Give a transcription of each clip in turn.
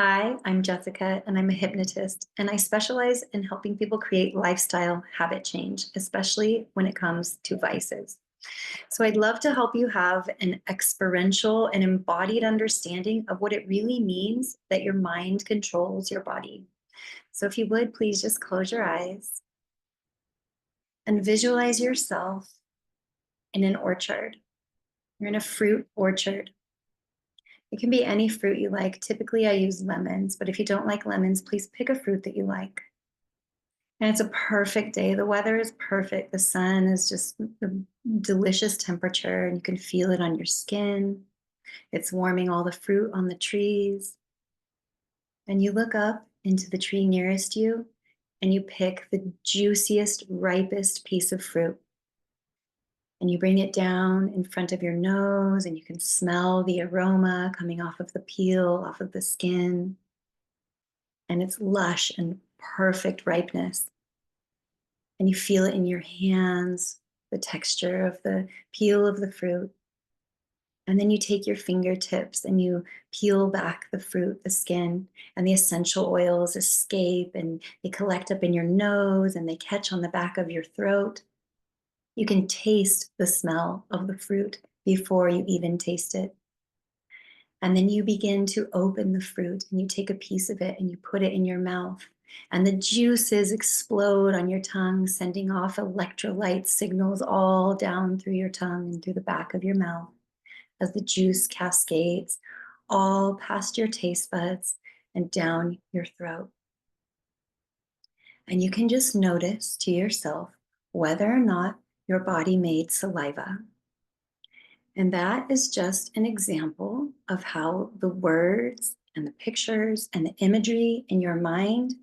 Hi, I'm Jessica, and I'm a hypnotist, and I specialize in helping people create lifestyle habit change, especially when it comes to vices. So, I'd love to help you have an experiential and embodied understanding of what it really means that your mind controls your body. So, if you would, please just close your eyes and visualize yourself in an orchard. You're in a fruit orchard. It can be any fruit you like. Typically, I use lemons, but if you don't like lemons, please pick a fruit that you like. And it's a perfect day. The weather is perfect. The sun is just a delicious temperature, and you can feel it on your skin. It's warming all the fruit on the trees. And you look up into the tree nearest you and you pick the juiciest, ripest piece of fruit. And you bring it down in front of your nose, and you can smell the aroma coming off of the peel, off of the skin. And it's lush and perfect ripeness. And you feel it in your hands, the texture of the peel of the fruit. And then you take your fingertips and you peel back the fruit, the skin, and the essential oils escape and they collect up in your nose and they catch on the back of your throat. You can taste the smell of the fruit before you even taste it. And then you begin to open the fruit and you take a piece of it and you put it in your mouth. And the juices explode on your tongue, sending off electrolyte signals all down through your tongue and through the back of your mouth as the juice cascades all past your taste buds and down your throat. And you can just notice to yourself whether or not your body made saliva. And that is just an example of how the words and the pictures and the imagery in your mind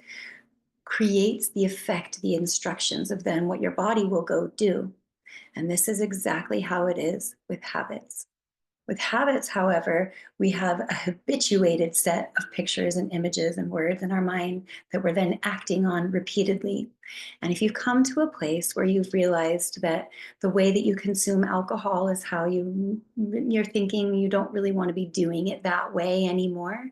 creates the effect, the instructions of then what your body will go do. And this is exactly how it is with habits. With habits, however, we have a habituated set of pictures and images and words in our mind that we're then acting on repeatedly. And if you've come to a place where you've realized that the way that you consume alcohol is how you're thinking you don't really want to be doing it that way anymore,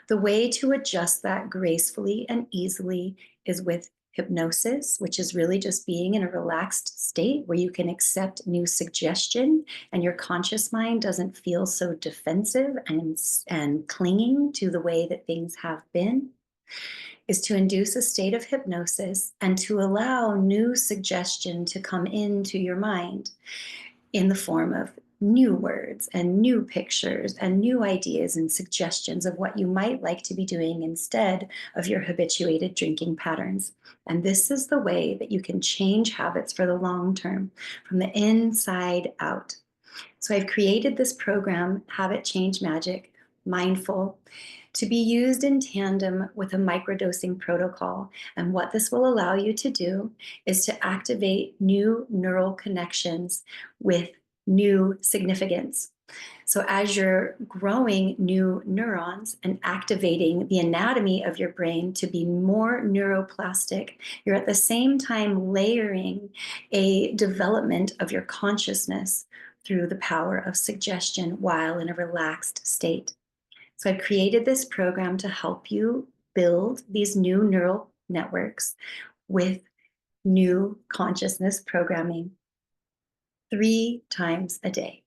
the way to adjust that gracefully and easily is with hypnosis, which is really just being in a relaxed state where you can accept new suggestion and your conscious mind doesn't feel so defensive and clinging to the way that things have been, is to induce a state of hypnosis and to allow new suggestion to come into your mind in the form of new words and new pictures and new ideas and suggestions of what you might like to be doing instead of your habituated drinking patterns. And this is the way that you can change habits for the long term from the inside out. So I've created this program, Habit Change Magic, Mindful, to be used in tandem with a microdosing protocol. And what this will allow you to do is to activate new neural connections with new significance. So, as you're growing new neurons and activating the anatomy of your brain to be more neuroplastic, you're at the same time layering a development of your consciousness through the power of suggestion while in a relaxed state. So, I've created this program to help you build these new neural networks with new consciousness programming 3 times a day.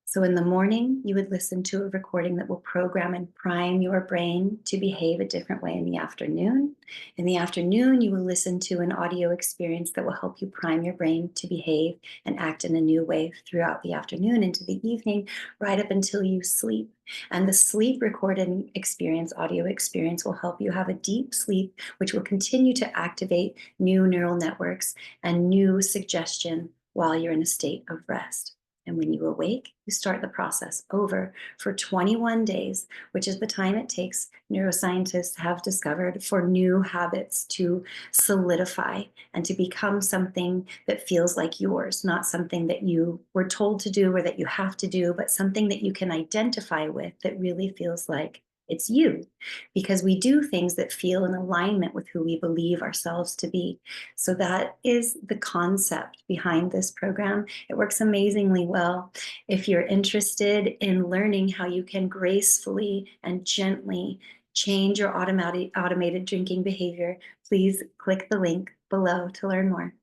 So in the morning, you would listen to a recording that will program and prime your brain to behave a different way in the afternoon. In the afternoon, you will listen to an audio experience that will help you prime your brain to behave and act in a new way throughout the afternoon into the evening, right up until you sleep. And the sleep recorded experience, audio experience, will help you have a deep sleep, which will continue to activate new neural networks and new suggestion while you're in a state of rest. And when you awake, you start the process over for 21 days, which is the time it takes, neuroscientists have discovered, for new habits to solidify and to become something that feels like yours, not something that you were told to do or that you have to do, but something that you can identify with that really feels like it's you, because we do things that feel in alignment with who we believe ourselves to be. So that is the concept behind this program. It works amazingly well. If you're interested in learning how you can gracefully and gently change your automated drinking behavior, please click the link below to learn more.